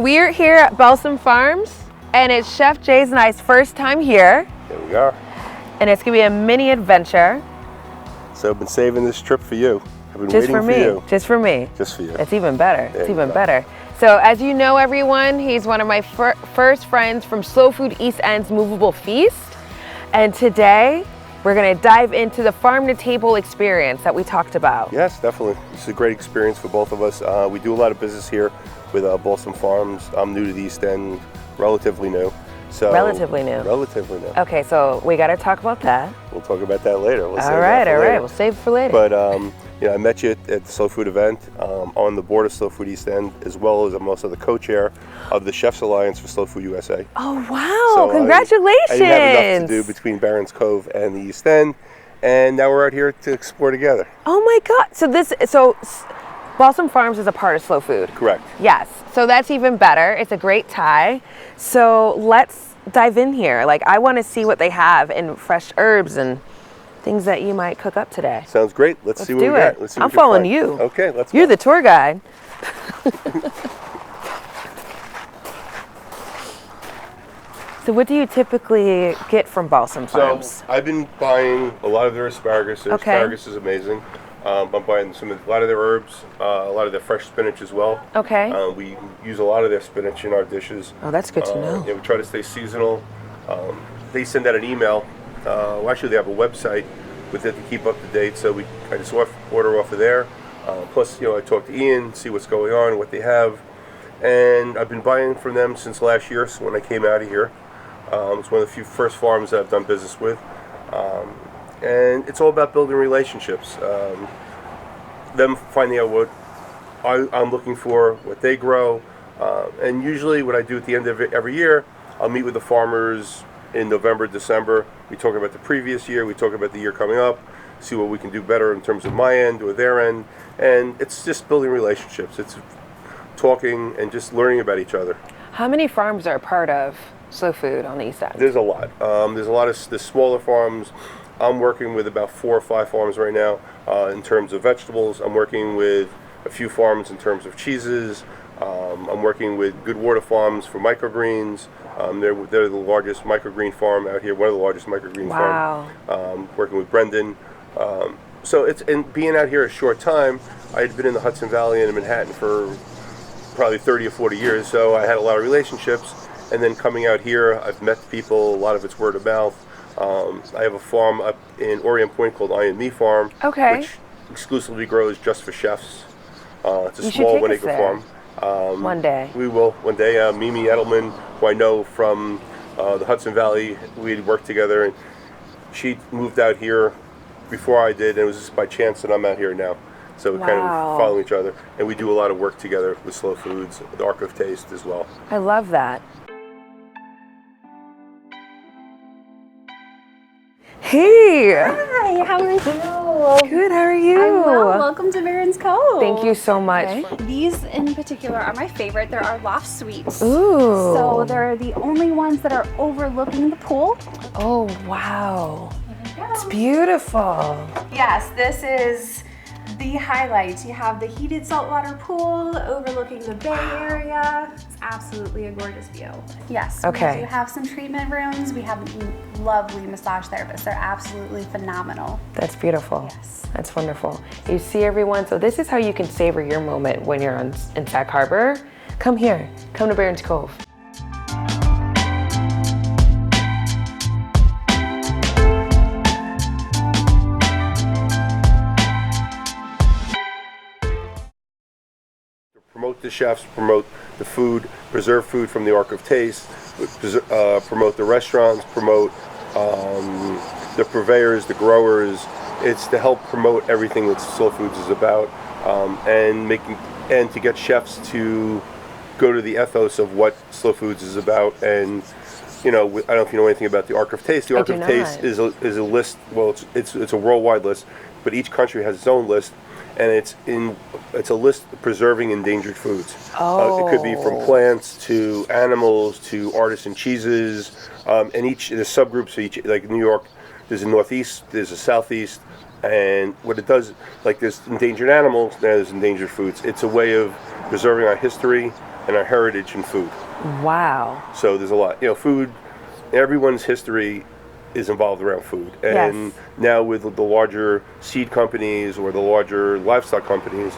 we are here at Balsam Farms, and it's Chef Jay's and I's first time here. Here we are. And it's gonna be a mini adventure. So I've been saving this trip for you. I've been Just waiting for me. you. Just for me. Just for you. It's even better. There It's you even go. better. So as you know, everyone, he's one of my first friends from Slow Food East End's Movable Feast. And today, we're gonna dive into the farm-to-table experience that we talked about. Yes, definitely. This is a great experience for both of us. We do a lot of business here with Balsam Farms. I'm new to the East End, relatively new. Relatively new. Relatively new. Okay, so we gotta talk about that. We'll talk about that later. All right. We'll save it for later. But I met you at the Slow Food event on the board of Slow Food East End, as well as I'm also the co-chair of the Chefs Alliance for Slow Food USA. Oh wow! So Congratulations! I didn't have enough to do between Barron's Cove and the East End, and now we're out here to explore together. Oh my God! So Balsam Farms is a part of Slow Food. Correct. Yes. So that's even better. It's a great tie. So let's dive in here. Like, I want to see what they have in fresh herbs and things that you might cook up today. Sounds great. Let's see what we do got. it. Let's see I'm what we can following find. you. Okay, let's You're go. the tour guide. So what do you typically get from Balsam Farms? So I've been buying a lot of their asparagus. Their Okay. asparagus is amazing. I'm buying a lot of their herbs, a lot of their fresh spinach as well. Okay. We use a lot of their spinach in our dishes. Oh, that's good to know. We try to stay seasonal. They send out an email. Well, actually, they have a website with it to keep up to date. So I just order off of there. Plus, I talk to Ian, see what's going on, what they have, and I've been buying from them since last year. So when I came out of here, it's one of the few first farms that I've done business with. And it's all about building relationships. Them finding out what I'm looking for, what they grow. And usually what I do at the end of every year, I'll meet with the farmers in November, December. We talk about the previous year, we talk about the year coming up, see what we can do better in terms of my end or their end. And it's just building relationships. It's talking and just learning about each other. How many farms are a part of Slow Food on the East End? There's a lot. There's a lot of the smaller farms. I'm working with about 4 or 5 farms right now in terms of vegetables. I'm working with a few farms in terms of cheeses. I'm working with Good Water Farms for microgreens. They're the largest microgreen farm out here, one of the largest microgreen farms. Working with Brendan. So and being out here a short time, I had been in the Hudson Valley and in Manhattan for probably 30 or 40 years, so I had a lot of relationships. And then coming out here, I've met people, a lot of it's word of mouth. I have a farm up in Orient Point called I and Me Farm, which exclusively grows just for chefs. It's a small 1-acre farm. One day. We will, one day. Mimi Edelman, who I know from the Hudson Valley, we had worked together, and she moved out here before I did, and it was just by chance that I'm out here now. So we kind of follow each other, and we do a lot of work together with Slow Foods, the Arc of Taste as well. I love that. Hey! Hi, how are you? Good, how are you? I'm well. Welcome to Barron's Cove. Thank you so much. Okay. These in particular are my favorite. They're our loft suites. Ooh. So they're the only ones that are overlooking the pool. Oh, wow. It's beautiful. Yes, this is the highlight. You have the heated saltwater pool overlooking the bay area. It's absolutely a gorgeous view. Yes, Okay. we do have some treatment rooms. We have lovely massage therapists. They're absolutely phenomenal. That's beautiful. Yes. That's wonderful. You see, everyone, so this is how you can savor your moment when you're in Sag Harbor. Come here. Come to Barron's Cove. Promote the chefs, promote the food, preserve food from the Arc of Taste, promote the restaurants, promote the purveyors, the growers. It's to help promote everything that Slow Foods is about, and to get chefs to go to the ethos of what Slow Foods is about. And I don't know if you know anything about the Arc of Taste. The Arc of Taste is a list. Well, it's a worldwide list, but each country has its own list. And it's a list of preserving endangered foods. It could be from plants to animals to artisan cheeses, and there's subgroups for each. Like New York, there's a northeast, there's a southeast, and what it does, like there's endangered animals, there's endangered foods. It's a way of preserving our history, and our heritage in food. Wow. So there's a lot. Food, everyone's history is involved around food. And Yes. now with the larger seed companies or the larger livestock companies,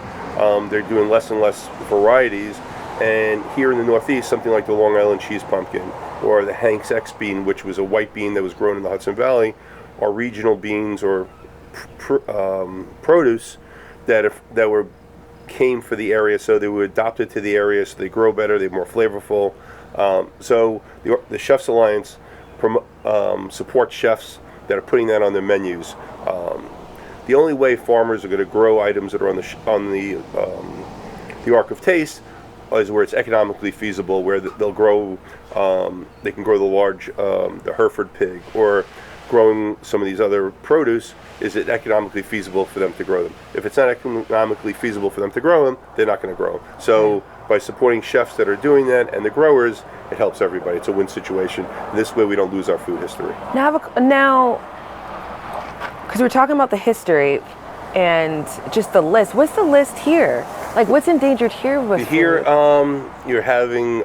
they're doing less and less varieties. And here in the Northeast, something like the Long Island cheese pumpkin or the Hank's X bean, which was a white bean that was grown in the Hudson Valley, are regional beans or produce that came for the area, so they were adopted to the area, so they grow better, they're more flavorful. So the Chefs Alliance supports chefs that are putting that on their menus. The only way farmers are going to grow items that are on the Arc of Taste is where it's economically feasible, where they'll grow. They can grow the Hereford pig, or growing some of these other produce. Is it economically feasible for them to grow them? If it's not economically feasible for them to grow them, they're not going to grow them. So by supporting chefs that are doing that and the growers, it helps everybody. It's a win situation. This way we don't lose our food history. Now, because we're talking about the history and just the list, what's the list here? Like, what's endangered here with Here, food? you're having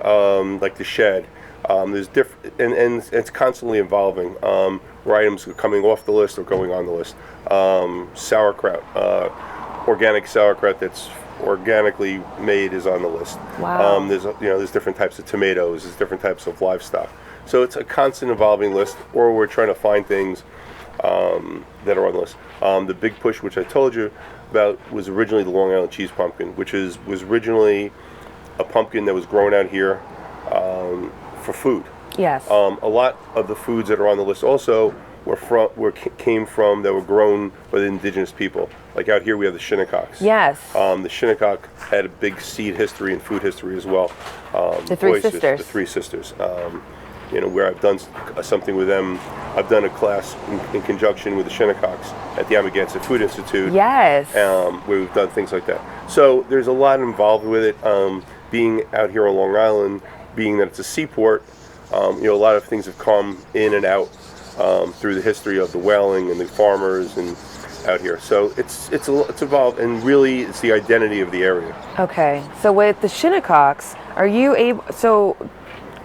like the shed. There's different, and it's constantly evolving. Where items are coming off the list or going on the list. Sauerkraut, organic sauerkraut that's organically made is on the list. Wow. There's different types of tomatoes. There's different types of livestock. So it's a constant evolving list. Or we're trying to find things that are on the list. The big push, which I told you about, was originally the Long Island cheese pumpkin, which was originally a pumpkin that was grown out here for food. Yes. A lot of the foods that are on the list also came from that were grown by the indigenous people. Like out here we have the Shinnecock's. Yes. The Shinnecock had a big seed history and food history as well. The Three oysters, Sisters. The Three Sisters. Where I've done something with them. I've done a class in conjunction with the Shinnecocks at the Amagansett Food Institute. Yes. Where we've done things like that. So there's a lot involved with it. Being out here on Long Island, being that it's a seaport, a lot of things have come in and out through the history of the whaling and the farmers and out here. So it's evolved, and really it's the identity of the area. Okay. So with the Shinnecocks,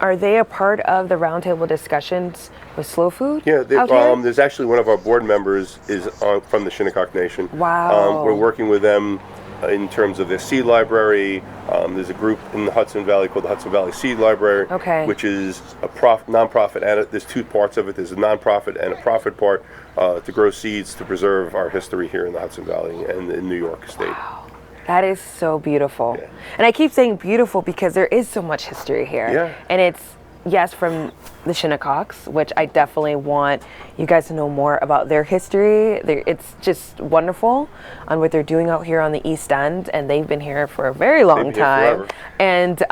are they a part of the roundtable discussions with Slow Food? Yeah, out here? There's actually one of our board members is from the Shinnecock Nation. Wow. We're working with them in terms of their seed library. There's a group in the Hudson Valley called the Hudson Valley Seed Library, which is a nonprofit, and there's two parts of it. There's a nonprofit and a profit part to grow seeds to preserve our history here in the Hudson Valley and in New York State. Wow. That is so beautiful. Yeah. And I keep saying beautiful because there is so much history here. Yeah. And it's, yes, from the Shinnecocks, which I definitely want you guys to know more about their history. It's just wonderful on what they're doing out here on the East End, and they've been here for a very long time. And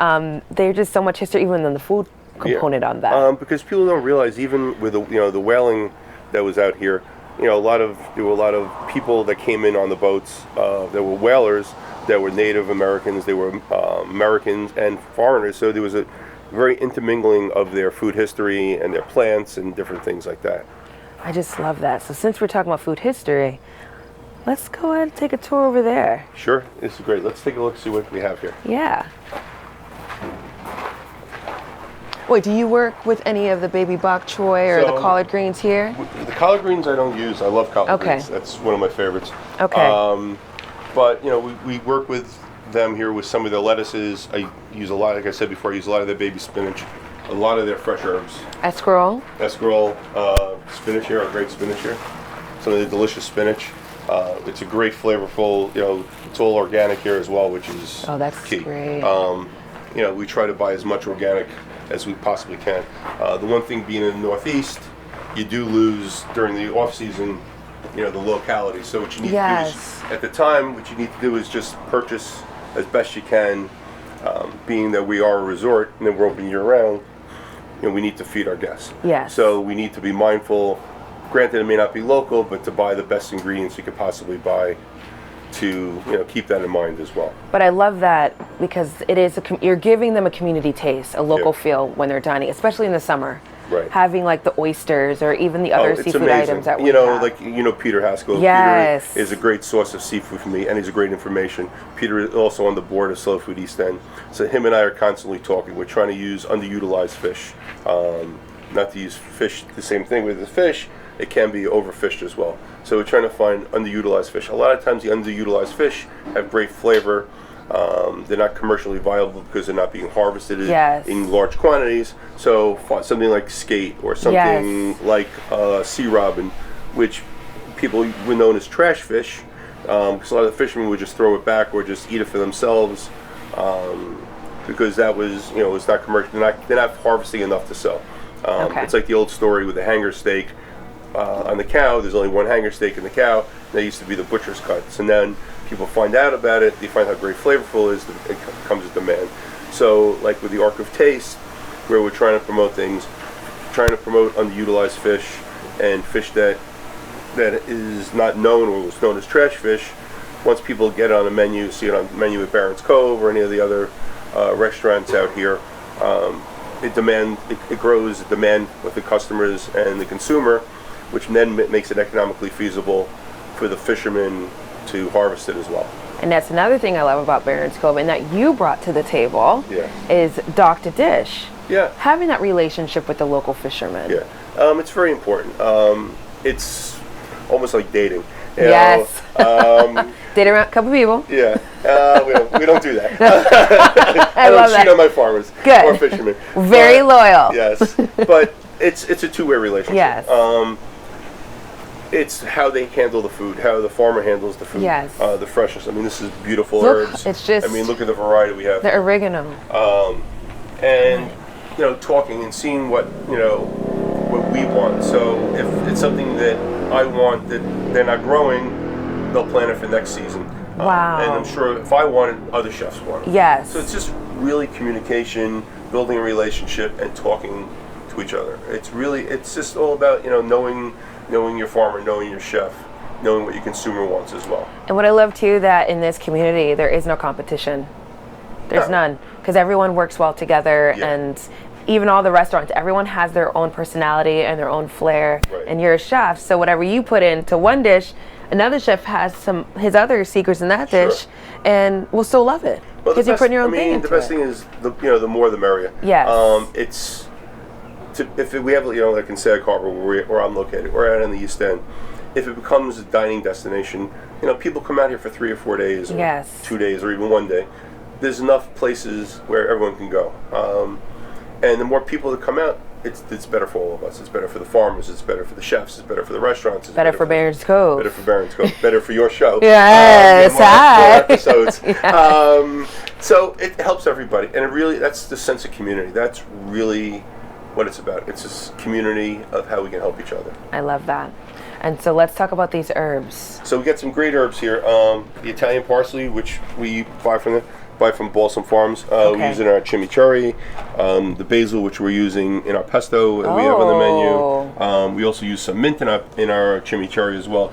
they're just so much history, even in the food component on that. Because people don't realize, even with the whaling that was out here, there were a lot of people that came in on the boats that were whalers, that were Native Americans, they were Americans and foreigners. So there was a very intermingling of their food history and their plants and different things like that. I just love that. So since we're talking about food history, let's go ahead and take a tour over there. Sure, this is great. Let's take a look, see what we have here. Yeah. Wait, do you work with any of the baby bok choy or the collard greens here? The collard greens I don't use. I love collard greens. That's one of my favorites. Okay. But we work with them here with some of their lettuces. I use a lot, like I said before, I use a lot of their baby spinach, a lot of their fresh herbs. Escarole? Escarole, spinach here, our great spinach here. Some of the delicious spinach. It's a great flavorful, it's all organic here as well, which is key. Great. We try to buy as much organic as we possibly can. The one thing being in the Northeast, you do lose during the off season, the locality. So what you need to do is, at the time, what you need to do is just purchase as best you can, being that we are a resort and then we're open year round, we need to feed our guests. Yes. So we need to be mindful, granted it may not be local, but to buy the best ingredients you could possibly buy to keep that in mind as well. But I love that because it is you're giving them a community taste, a local feel when they're dining, especially in the summer. Right. having like the oysters or even the other it's seafood amazing. items that we You know, have. like Peter Haskell. Yes. Peter is a great source of seafood for me, and he's a great information. Peter is also on the board of Slow Food East End, so him and I are constantly talking. We're trying to use underutilized fish, not to use fish the same thing with the fish. It can be overfished as well. So we're trying to find underutilized fish. A lot of times the underutilized fish have great flavor. They're not commercially viable because they're not being harvested in large quantities. So something like skate or something like sea robin, which people were known as trash fish, because a lot of the fishermen would just throw it back or just eat it for themselves, because that was, it's not commercial. They're not harvesting enough to sell. It's like the old story with the hanger steak on the cow. There's only one hanger steak in the cow. That used to be the butcher's cuts, and then people find out about it. They find how great flavorful it is. It comes with demand. So, like with the Arc of Taste, where we're trying to promote things, trying to promote underutilized fish and fish that is not known or was known as trash fish. Once people get it on the menu, see it on the menu at Barron's Cove or any of the other restaurants out here, it grows the demand with the customers and the consumer, which then makes it economically feasible for the fishermen to harvest it as well. And that's another thing I love about Barron's Cove, and that you brought to the table, is dock to dish. Yeah. Having that relationship with the local fishermen. Yeah. It's very important. It's almost like dating. You Yes. Date around a couple people. Yeah. We don't do that. I love don't cheat that. on my farmers Good. or fishermen. Very loyal. Yes. But it's a two-way relationship. Yes. It's how they handle the food, how the farmer handles the food. Yes. The freshness. I mean, this is beautiful Look, herbs. it's just- I mean, look at the variety we have. The oregano. And talking and seeing what we want. So if it's something that I want that they're not growing, they'll plant it for next season. Wow. And I'm sure if I want it, other chefs want it. Yes. So it's just really communication, building a relationship, and talking to each other. It's just all about knowing your farmer, knowing your chef, knowing what your consumer wants as well. And what I love too, that in this community there is no competition. There's none, because everyone works well together, and even all the restaurants, everyone has their own personality and their own flair. Right. And you're a chef, so whatever you put into one dish, another chef has his other secrets in that dish, and will still love it because you're putting your own thing into it. The best thing is the more the merrier. Yes. If we have like in Sag Harbor where I'm located, we're out in the East End. If it becomes a dining destination, people come out here for 3 or 4 days, or 2 days, or even 1 day. There's enough places where everyone can go, and the more people that come out, it's better for all of us. It's better for the farmers. It's better for the chefs. It's better for the restaurants. It's better for Barron's Cove. Better for Barron's Cove. Better for your show. Yes, more episodes. So it helps everybody, and that's the sense of community. That's really what it's about. It's this community of how we can help each other. I love that. And so let's talk about these herbs. So we got some great herbs here. The Italian parsley, which we buy from Balsam Farms. We use in our chimichurri. The basil, which we're using in our pesto that we have on the menu. We also use some mint in our chimichurri as well,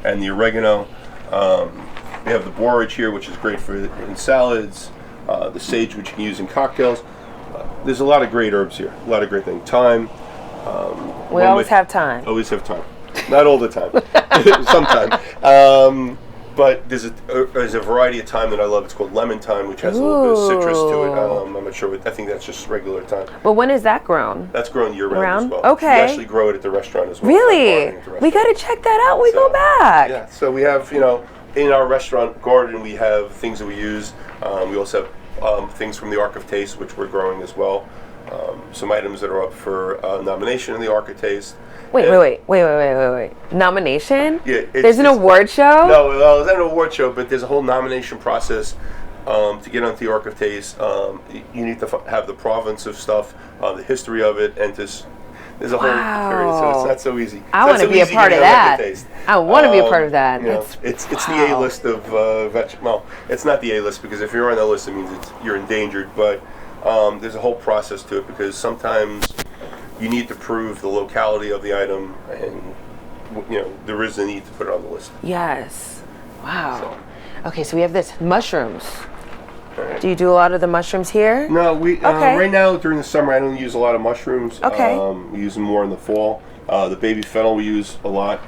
and the oregano. We have the borage here, which is great in salads. The sage, which you can use in cocktails. There's a lot of great herbs here. A lot of great things. Thyme. We always have time. Always have time. Not all the time. Sometimes. But there's a variety of thyme that I love. It's called lemon thyme, which has a little bit of citrus to it. I'm not sure. I think that's just regular thyme. But when is that grown? That's grown year-round as well. Okay. We actually grow it at the restaurant as well. Really? We got to check that out when we go back. Yeah. So we have, in our restaurant garden, we have things that we use. We also have things from the Arc of Taste, which we're growing as well. Some items that are up for nomination in the Arc of Taste. Wait. Nomination? Yeah. There's an award show? No, it's not an award show, but there's a whole nomination process to get onto the Arc of Taste. You need to have the provenance of stuff, the history of it, and there's a whole period, so it's not so easy. I want to be a part of that. I want to be a part of that. It's the A-list of well, it's not the A-list, because if you're on that list, it means you're endangered, but there's a whole process to it, because sometimes you need to prove the locality of the item, and there is a need to put it on the list. Yes. Wow. Okay, so we have this mushrooms. Right. Do you do a lot of the mushrooms here? No, we Okay. right now during the summer I don't use a lot of mushrooms. Okay. We use them more in the fall. The baby fennel we use a lot,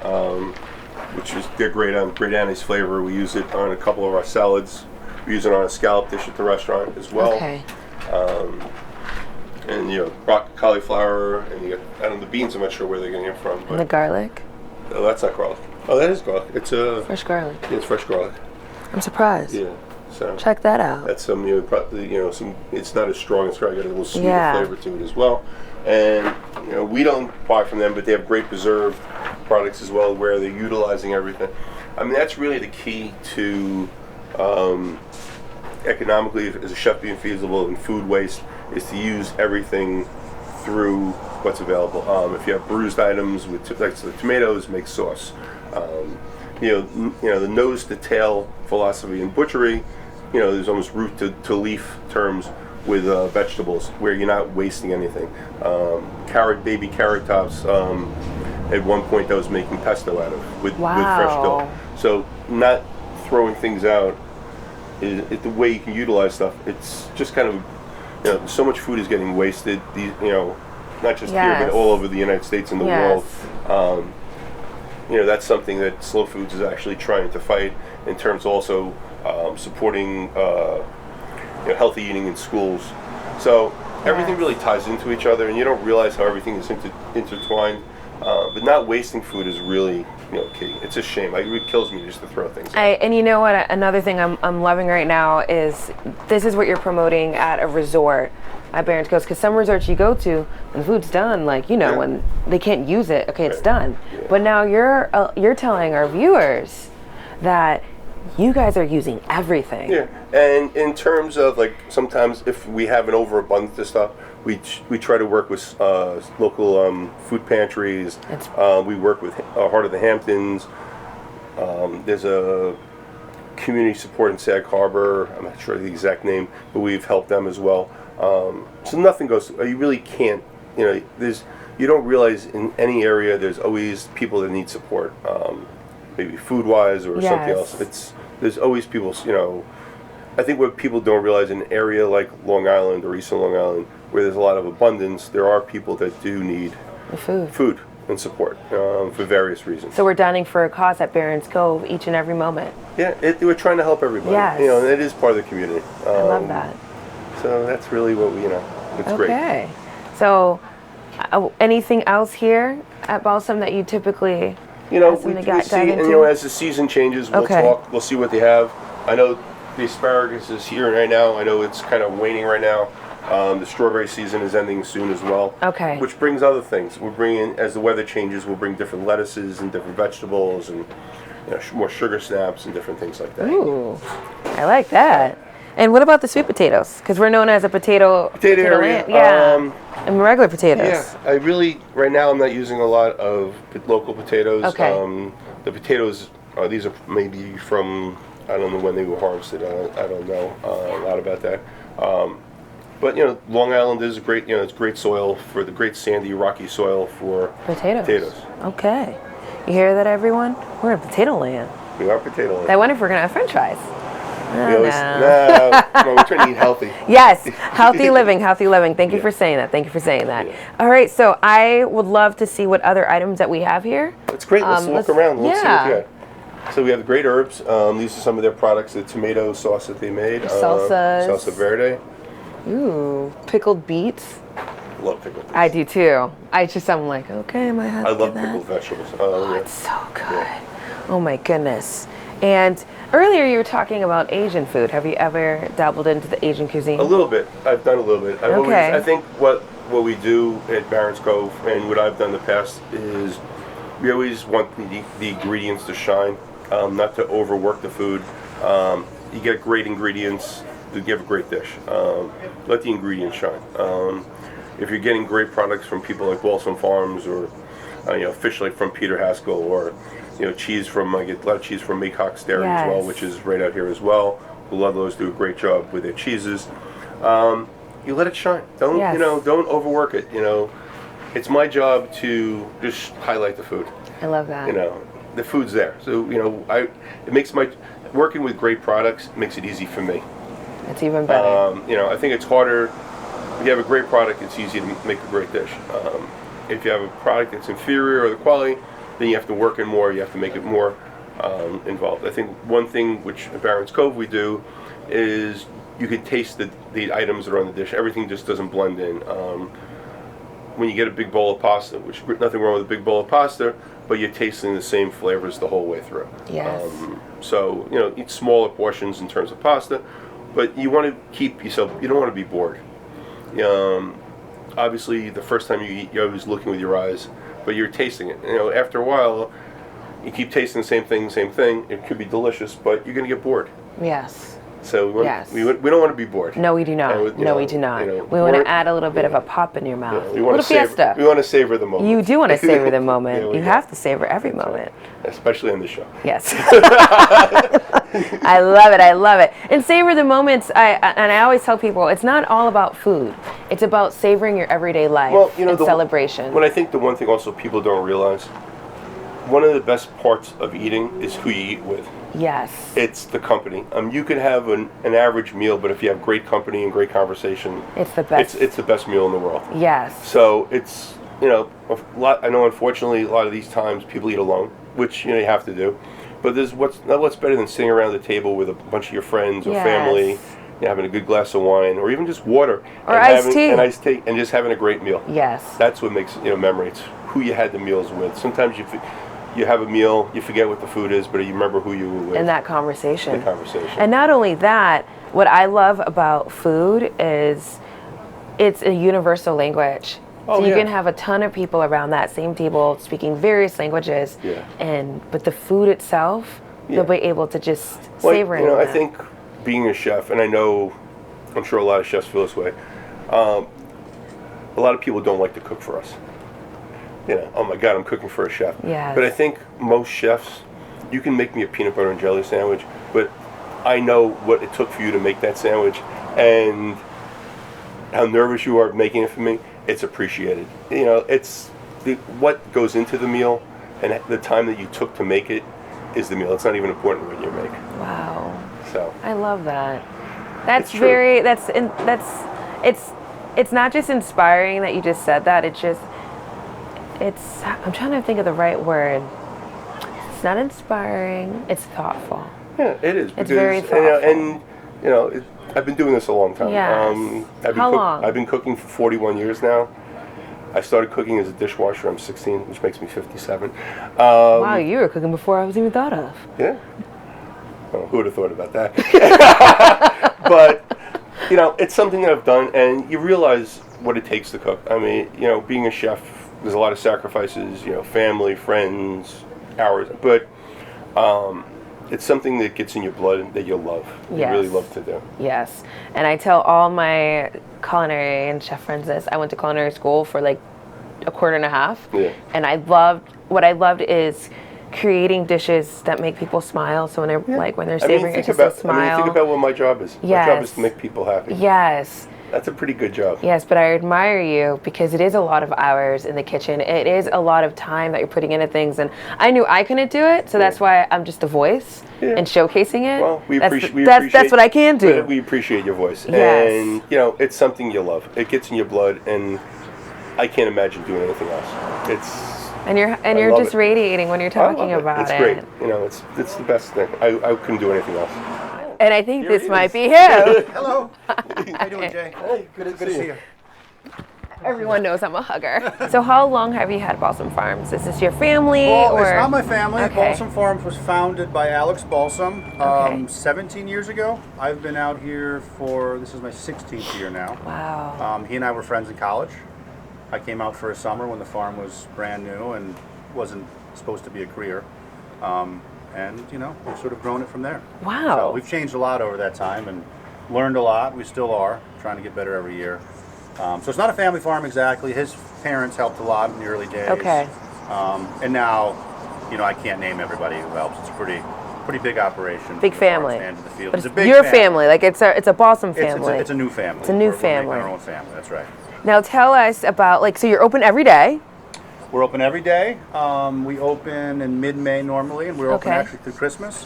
which is they're great on great anise flavor. We use it on a couple of our salads. We use it on a scallop dish at the restaurant as well. Okay. And rock cauliflower, and you got, I don't know, the beans. I'm not sure where they're getting it from, And the but garlic? oh, that's not garlic. Oh, that is garlic. It's Fresh garlic. yeah, it's fresh garlic. I'm surprised. Yeah. So Check that out. that's some some. It's not as strong as garlic. Got a little sweeter Yeah. flavor to it as well. And we don't buy from them, but they have great preserved products as well, where they're utilizing everything. I mean, that's really the key to economically, as a chef being feasible, and food waste is to use everything through what's available. If you have bruised items with like the tomatoes, make sauce. The nose to tail philosophy in butchery. There's almost root to leaf terms with vegetables where you're not wasting anything. Baby carrot tops. At one point, I was making pesto out of with fresh dill. So not throwing things out is the way you can utilize stuff. It's just kind of so much food is getting wasted. Not just here, but all over the United States and the world. That's something that Slow Foods is actually trying to fight in terms of also supporting healthy eating in schools. So everything really ties into each other, and you don't realize how everything is intertwined. But not wasting food is really key. It's a shame. It kills me just to throw things out. And you know what? Another thing I'm loving right now is this is what you're promoting at a resort at Barron's Cove, because some resorts you go to, when the food's done, when they can't use it, okay, it's done. Yeah. But now you're telling our viewers that you guys are using everything. Yeah, and in terms of sometimes if we have an overabundance of stuff, we try to work with local food pantries. We work with Heart of the Hamptons. There's a community support in Sag Harbor. I'm not sure the exact name, but we've helped them as well. So nothing goes. You really can't. You don't realize in any area there's always people that need support. Maybe food-wise or something else. There's always people. I think what people don't realize in an area like Long Island or Eastern Long Island, where there's a lot of abundance, there are people that do need food and support for various reasons. So we're dining for a cause at Barron's Cove each and every moment. Yeah, we're trying to help everybody. Yes. And it is part of the community. I love that. So that's really what it's great. Okay. So anything else here at Balsam that you typically we see, and as the season changes, we'll talk. We'll see what they have. I know the asparagus is here right now. I know it's kind of waning right now. The strawberry season is ending soon as well. Okay. Which brings other things. We're bringing, as the weather changes, we'll bring different lettuces and different vegetables and more sugar snaps and different things like that. Ooh, I like that. And what about the sweet potatoes? Because we're known as a potato area. Yeah. And regular potatoes. Yeah. Right now I'm not using a lot of local potatoes. Okay. The potatoes, these are maybe from, I don't know when they were harvested. I don't know a lot about that. But Long Island is great. It's great soil for the great sandy, rocky soil for potatoes. Okay. You hear that, everyone? We're in potato land. We are potato land. I wonder if we're gonna have French fries. No, we're trying to eat healthy. Yes, healthy living, healthy living. Thank you for saying that. Yeah. All right, so I would love to see what other items that we have here. That's great. Let's look around. Let's see what you got. So we have the great herbs. These are some of their products. The tomato sauce that they made. Salsas. Salsa verde. Ooh, pickled beets. Love pickled beets. I do too. I'm like, okay, I might have to love do that. pickled vegetables. It's so good. Yeah. Oh my goodness. And earlier you were talking about Asian food. Have you ever dabbled into the Asian cuisine? A little bit. I've done a little bit. I think what we do at Barron's Cove and what I've done in the past is we always want the ingredients to shine, not to overwork the food. You get great ingredients to give a great dish. Let the ingredients shine. If you're getting great products from people like Balsam Farms or fish like from Peter Haskell or cheese from, I get a lot of cheese from Maycock's Dairy as well, which is right out here as well. The Ludlows do a great job with their cheeses. You let it shine. Don't don't overwork it. It's my job to just highlight the food. I love that. The food's there. So it makes working with great products makes it easy for me. It's even better. You know, I think it's harder. If you have a great product, it's easy to make a great dish. If you have a product that's inferior or the quality, then you have to work it more. You have to make it more involved. I think one thing which at Barron's Cove we do is you can taste the items that are on the dish. Everything just doesn't blend in. When you get a big bowl of pasta, which nothing wrong with a big bowl of pasta, but you're tasting the same flavors the whole way through. Yes. So, you know, eat smaller portions in terms of pasta, but you want to keep yourself, you don't want to be bored. Obviously, the first time you eat, you're always looking with your eyes, but you're tasting it. You know, after a while, you keep tasting the same thing. It could be delicious, but you're going to get bored. Yes. So we don't want to be bored. No, we do not. We do not. We want to add a little bit of a pop in your mouth. We want to fiesta. We want to savor the moment. You do want to savor the moment. You have to savor every moment. Especially on the show. Yes. I love it. And savor the moments. I always tell people it's not all about food. It's about savoring your everyday life and celebration. But I think the one thing also people don't realize, one of the best parts of eating is who you eat with. Yes. It's the company. You can have an average meal, but if you have great company and great conversation, it's the best. It's the best meal in the world. Yes. So it's, you know, I know unfortunately a lot of these times people eat alone, which, you know, you have to do. But there's what's better than sitting around the table with a bunch of your friends or family, you know, having a good glass of wine or even just water or iced tea and just having a great meal. Yes. That's what makes, you know, memory. It's who you had the meals with. Sometimes you have a meal, you forget what the food is, but you remember who you were with. In that conversation. And not only that, what I love about food is it's a universal language. So you can have a ton of people around that same table speaking various languages, but the food itself, they'll be able to just savor it. You know, I think being a chef, and I'm sure a lot of chefs feel this way, a lot of people don't like to cook for us. You know, oh my God, I'm cooking for a chef. Yes. But I think most chefs, you can make me a peanut butter and jelly sandwich, but I know what it took for you to make that sandwich and how nervous you are making it for me. It's appreciated. You know, it's what goes into the meal and the time that you took to make it is the meal. It's not even important what you make. Wow. So I love that. That's very. It's not just inspiring that you just said that. I'm trying to think of the right word. It's not inspiring. It's thoughtful. Yeah, it is. It's very thoughtful. I've been doing this a long time. Yes. How long? I've been cooking for 41 years now. I started cooking as a dishwasher. I'm 16, which makes me 57. Wow, you were cooking before I was even thought of. Yeah. Well, who would have thought about that? But, you know, it's something that I've done, and you realize what it takes to cook. I mean, you know, being a chef, there's a lot of sacrifices, you know, family, friends, hours, but it's something that gets in your blood and that you love. You really love to do. Yes. And I tell all my culinary and chef friends this. I went to culinary school for like a quarter and a half. Yeah. And what I loved is creating dishes that make people smile. So when they're when they're savoring it, just a smile. Think about what my job is. Yes. My job is to make people happy. Yes. That's a pretty good job. Yes, but I admire you because it is a lot of hours in the kitchen. It is a lot of time that you're putting into things, and I knew I couldn't do it, so that's why I'm just a voice and showcasing it. Well, that's what I can do. We appreciate your voice, yes. And you know, it's something you love. It gets in your blood, and I can't imagine doing anything else. And you're just radiating when you're talking about it. It's great. You know, it's the best thing. I couldn't do anything else. And I think this might be him. Hello. How you doing, Jay? Hey, good to see you. Everyone knows I'm a hugger. So how long have you had Balsam Farms? Is this your family? Well, or? It's not my family. Okay. Balsam Farms was founded by Alex Balsam 17 years ago. I've been out here this is my 16th year now. Wow. He and I were friends in college. I came out for a summer when the farm was brand new and wasn't supposed to be a career. And, you know, we've sort of grown it from there. Wow. So we've changed a lot over that time and learned a lot. We still are trying to get better every year. So it's not a family farm exactly. His parents helped a lot in the early days. Okay. And now, you know, I can't name everybody who helps. It's a pretty big operation. Big family. But it's a big your family. Like it's a Balsam family. It's a new family. It's a new family. We're making our own family. That's right. Now tell us about so you're open every day. We're open every day. We open in mid-May normally, and we're open actually through Christmas.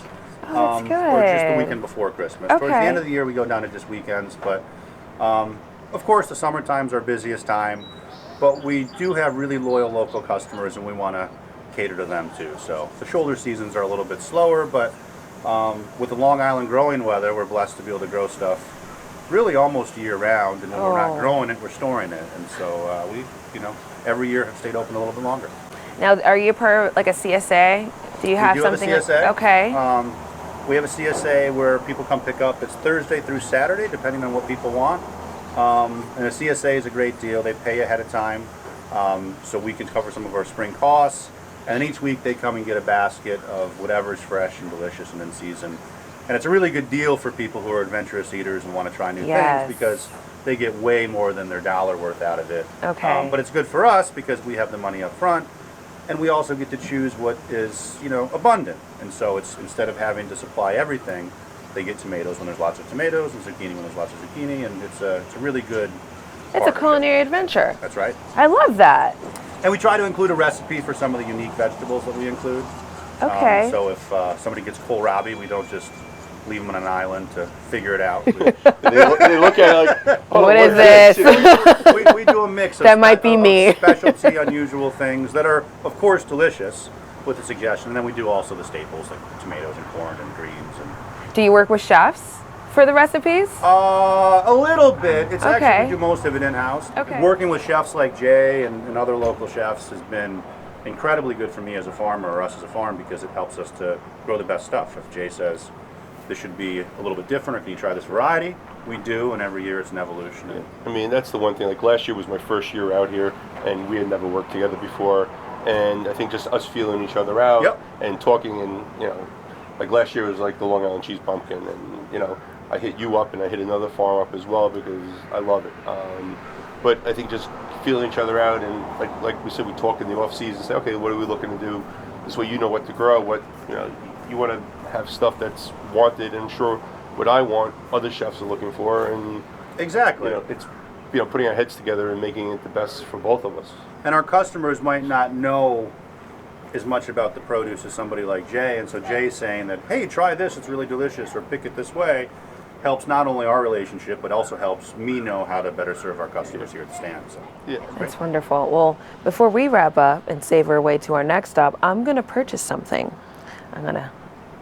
Oh, that's Or just the good. weekend before Christmas. Towards the Okay. end of the year, we go down to just weekends. But of course, the summertime's our busiest time. But we do have really loyal local customers, and we want to cater to them too. So the shoulder seasons are a little bit slower, but with the Long Island growing weather, we're blessed to be able to grow stuff really almost year round. And when we're not growing it, we're storing it. And so we, every year have stayed open a little bit longer. Now, are you part of like a CSA? Do you have We do have a something? CSA. Okay. We have a CSA where people come pick up. It's Thursday through Saturday, depending on what people want. And a CSA is a great deal. They pay ahead of time, so we can cover some of our spring costs. And each week they come and get a basket of whatever's fresh and delicious and in season. And it's a really good deal for people who are adventurous eaters and want to try new Yes. things because they get way more than their dollar worth out of it. Okay. But it's good for us because we have the money up front. And we also get to choose what is, abundant. And so it's instead of having to supply everything, they get tomatoes when there's lots of tomatoes and zucchini when there's lots of zucchini, and it's a really good It's a partnership. culinary adventure. That's right. I love that. And we try to include a recipe for some of the unique vegetables that we include. Okay. So if somebody gets kohlrabi, we don't just leave them on an island to figure it out. We, They look at it like, oh, What is this? we do a mix of That might be of me. specialty, unusual things that are, of course, delicious with the suggestion. And then we do also the staples like tomatoes and corn and greens. And Do you work with chefs for the recipes? a little bit. It's Okay. actually, we do most of it in-house. Okay. Working with chefs like Jay and other local chefs has been incredibly good for me as a farmer, or us as a farm, because it helps us to grow the best stuff. If Jay says this should be a little bit different, or can you try this variety? We do, and every year it's an evolution. I mean, that's the one thing. Like last year was my first year out here, and we had never worked together before. And I think just us feeling each other out Yep. and talking, and like last year was like the Long Island cheese pumpkin, and I hit you up and I hit another farm up as well because I love it. But I think just feeling each other out, and like we said, we talk in the off season, say, okay, what are we looking to do? This way, you know what to grow. What you want to have stuff that's wanted, and sure, what I want, other chefs are looking for, and Exactly. it's putting our heads together and making it the best for both of us. And our customers might not know as much about the produce as somebody like Jay, and so Jay's saying that, hey, try this, it's really delicious, or pick it this way, helps not only our relationship, but also helps me know how to better serve our customers here at the stand. So. Yeah. That's wonderful. Well, before we wrap up and save our way to our next stop, I'm going to purchase something.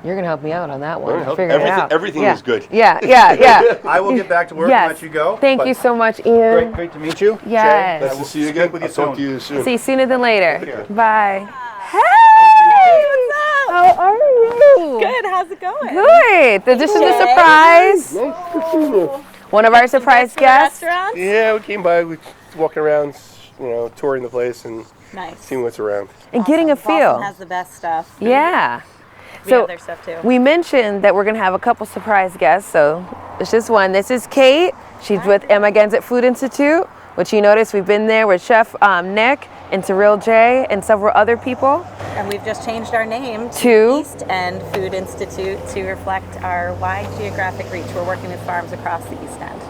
You're going to help me out on that one. Well, Figure it out. everything Yeah. is good. Yeah. I will get back to work Yes. and let you go. Thank but you so much, Ian. Great to meet you. Yes. Jay, Nice I will to see you speak again. with you I'll talk soon. to you soon. See you sooner than later. care. Bye. Hey! What's up? How are you? Good, how's it going? Good. This is a surprise. Nice to see you. One of our surprise guests. Restaurants? Yeah, we came by, we walking around, touring the place and Nice. seeing what's around. And getting a Boston feel. has the best stuff. Yeah. We So have their stuff too. we mentioned that we're going to have a couple surprise guests. So it's just one. This is Kate. She's with Emma Genzet Food Institute, which you notice we've been there with Chef Nick and Cyril J and several other people. And we've just changed our name To? to East End Food Institute to reflect our wide geographic reach. We're working with farms across the East End.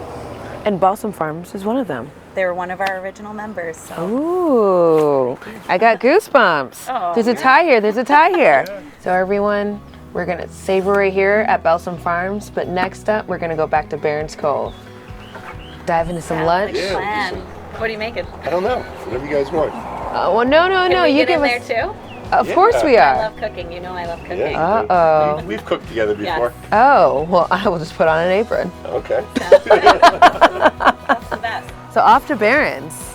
And Balsam Farms is one of them. They were one of our original members. So Ooh, I got goosebumps. Oh, There's a tie here. There's a tie here. So everyone, we're gonna savor right here at Balsam Farms, but next up, we're gonna go back to Barron's Cove. Dive into some lunch. Yeah. plan. What are you making? I don't know, whatever you guys want. Well, no, Can we you get give in us. there too? Of Yeah. course we I are. love cooking. You know I love cooking. Yeah. Uh-oh. We've cooked together Yes. before. Oh, well, I will just put on an apron. Okay. That's the best. So off to Barron's.